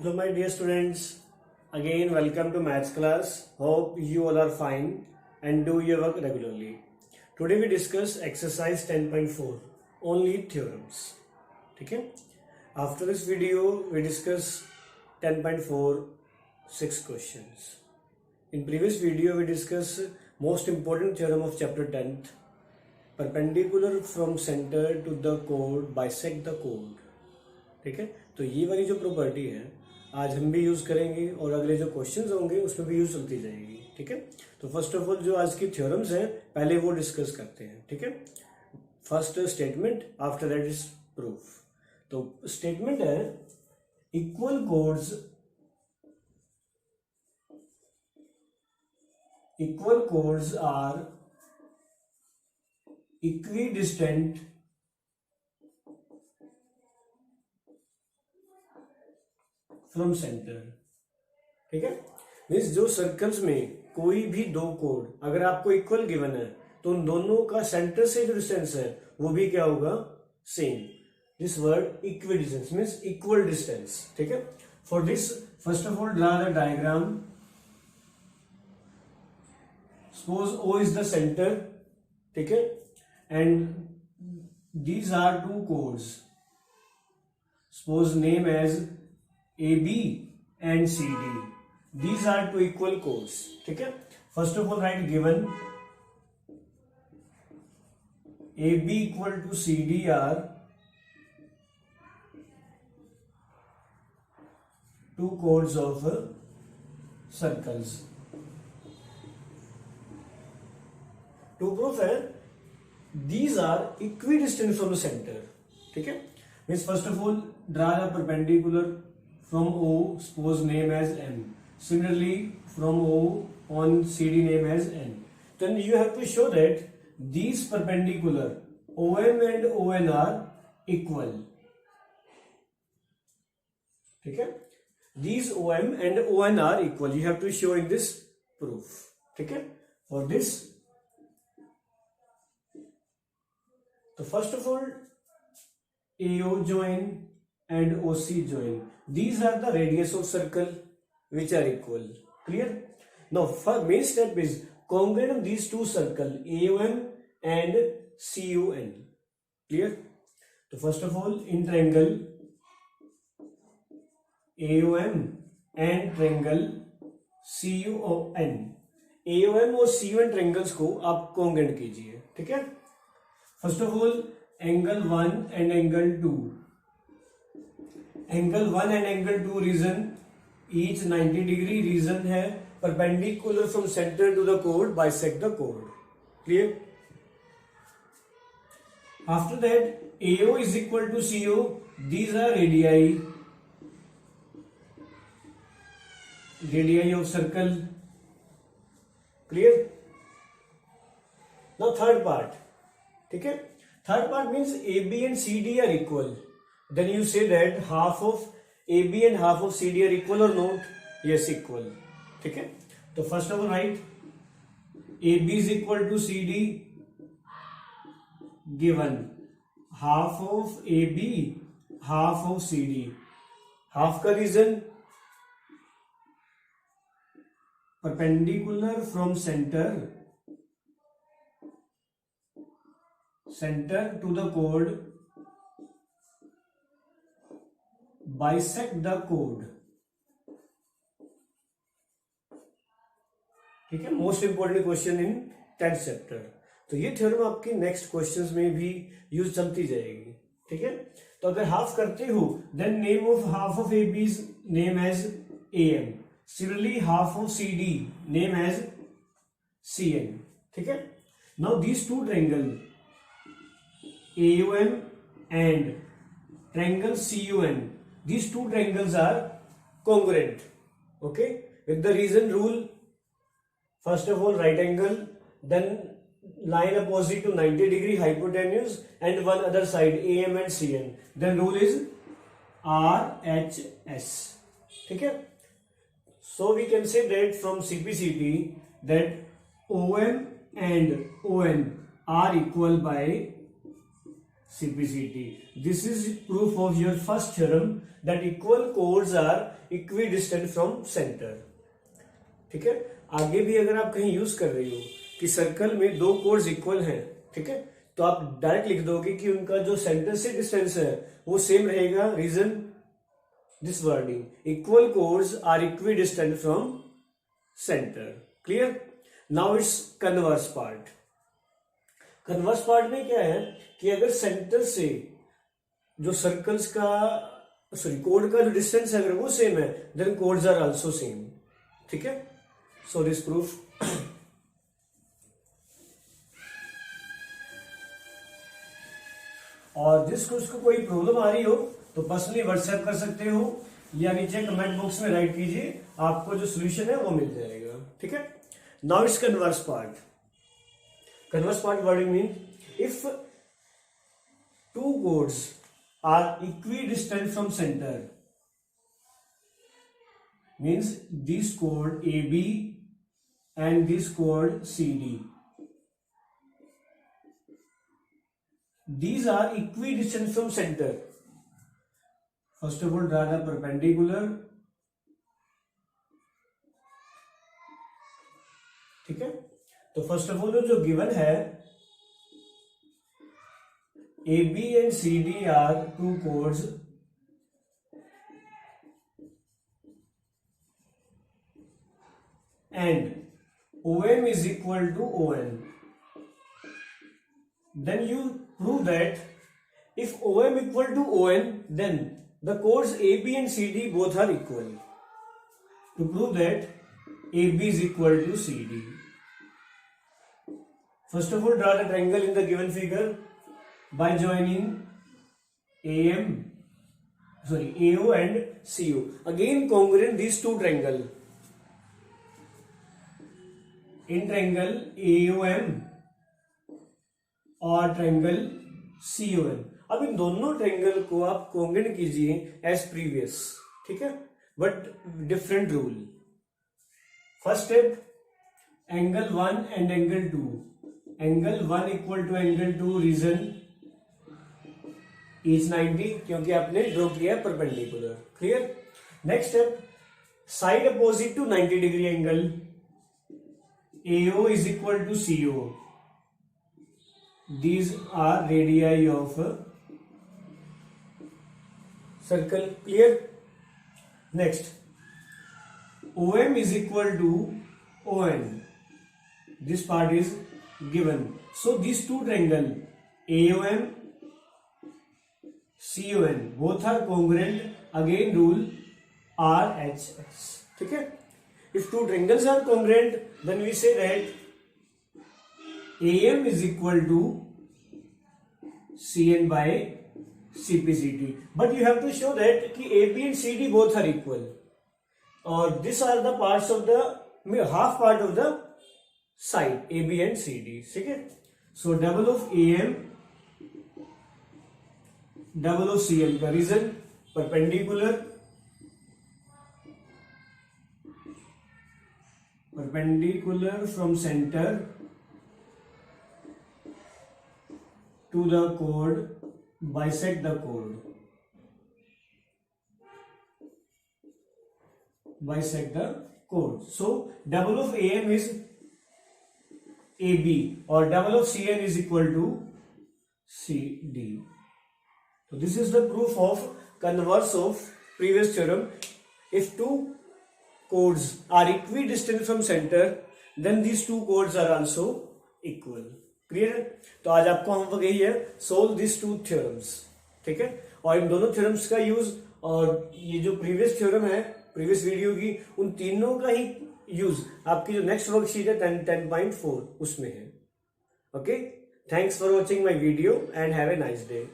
Hello my dear students, again welcome to maths class. Hope you all are fine and do your work regularly. Today we discuss exercise 10.4 only theorems. Okay? After this video we discuss 10.4 6 questions. In previous video we discuss most important theorem of chapter 10th, perpendicular from center to the chord bisect the chord. ठीक है, तो ये वाली जो property है आज हम भी यूज करेंगे और अगले जो क्वेश्चंस होंगे उसमें भी यूज चलती जाएगी. ठीक है, तो फर्स्ट ऑफ ऑल जो आज की थ्योरम्स हैं पहले वो डिस्कस करते हैं. ठीक है, first statement, after that is proof. तो स्टेटमेंट है equal chords are equidistant from centre. ठीक है, मीन्स जो सर्कल्स में कोई भी दो कोड अगर आपको इक्वल गिवन है तो उन दोनों का सेंटर से जो डिस्टेंस है वो भी क्या होगा, same. This word equal distance means equal distance. ठीक है, for this first of all draw the diagram. Suppose O is the centre. ठीक है, and these are two chords. Suppose name as AB and CD. These are two equal chords. ठीक है, first of all write given AB equal to CD are two chords of circles. To prove है these are equidistant from the center. ठीक है, means first of all draw a perpendicular from O, suppose name as M. Similarly, from O on CD name as N. Then you have to show that these perpendicular OM and ON are equal. ठीक है, these OM and ON are equal. You have to show in this proof. ठीक है, for this, so first of all AO join and OC join. These are the radius of circle which are equal. Clear? Now for main step is congruent of these two circle AOM and CUN. Clear? So first of all in triangle AOM and triangle CUN, AOM और CUN triangles को आप congruent कीजिए. ठीक है, first of all angle 1 and angle 2. Angle 1 and angle 2 reason each 90 degree reason है perpendicular from centre to the code bisect the code. Clear? After that AO is equal to CO. These are radii of circle. Clear? Now third part. ठीक है, third part means AB and CD are equal. Then you say that half of AB and half of CD are equal or not? Yes, equal. ठीक है, तो first of all write AB is equal to CD given half of AB half of CD. half का reason perpendicular from center to the chord bisect the chord. ठीक है, most important question in 10th chapter. तो ये theorem आपकी next questions में भी use चलती जाएगी. ठीक है, तो अगर हाफ करते हो then name of half of AB is name as AM. Similarly half of CD name as CN. ठीक है, now these two triangle AOM and triangle CUN, these two triangles are congruent. Okay, with the reason rule, first of all right angle, then line opposite to 90 degree hypotenuse and one other side AM and CN. Then rule is RHS. ठीक है, so we can say that from CPCT that OM and ON are equal by CPCT. This is proof of your first theorem that equal chords are equidistant from center. ठीक है, आगे भी अगर आप कहीं use कर रही हो कि सर्कल में दो chords इक्वल हैं, ठीक है, तो आप डायरेक्ट लिख दोगे कि उनका जो सेंटर से डिस्टेंस है वो सेम रहेगा. Reason this wording, equal chords are equidistant from center. Clear? Now it's converse part. Converse part में क्या है कि अगर सेंटर से जो सर्कल्स का कोड का जो डिस्टेंस है अगर वो सेम है, then chords are also same. ठीक है, सो दिस प्रूफ. और जिस कुछ को कोई प्रॉब्लम आ रही हो तो पर्सनली व्हाट्सएप कर सकते हो या नीचे कमेंट बॉक्स में राइट कीजिए, आपको जो सोल्यूशन है वो मिल जाएगा. ठीक है, now it's converse part. Converse part wording means if two chords are equidistant from center, means this chord AB and this chord CD, these are equidistant from center. First of all draw the perpendicular. ठीक है, तो first of all जो given है AB and CD are two chords and OM is equal to ON. Then you prove that if OM equal to ON, then the chords AB and CD both are equal. To prove that AB is equal to CD, first of all draw the triangle in the given figure by joining AO and CO. Again congruent these two triangle. In triangle AOM और triangle COM. अब इन दोनों triangle को आप congruent कीजिए as previous. ठीक है, but different rule. First step, angle 1 and angle 2. Angle 1 equal to angle 2, reason is 90 क्योंकि आपने ड्रॉ किया perpendicular. Clear? Next step, side opposite to 90 degree angle AO is equal to CO. These are radii of circle. Clear? Next, OM is equal to ON. This part is given. So these two triangle AOM CON both are congruent. Again rule RHS. ठीक है? If two triangles are congruent, then we say that AM is equal to CN by CPCT. But you have to show that कि AB and CD both are equal. Or these are the parts of the half part of the side AB and CD. ठीक है? So double of AM, double of CN का reason perpendicular from center to the chord, bisect the chord. So double of AM is AB or double of CN is equal to CD. So this is the proof of converse of previous theorem. If two chords are equidistant from center, then these two chords are also equal. Clear? तो आज आपको homework यही है, solve this two theorems. ठीक है, और इन दोनों theorems का यूज और ये जो प्रीवियस थ्योरम है प्रीवियस वीडियो की, उन तीनों का ही यूज आपकी जो नेक्स्ट वर्कशीट है 10.4 उसमें है. Okay, thanks for watching my video and have a nice day.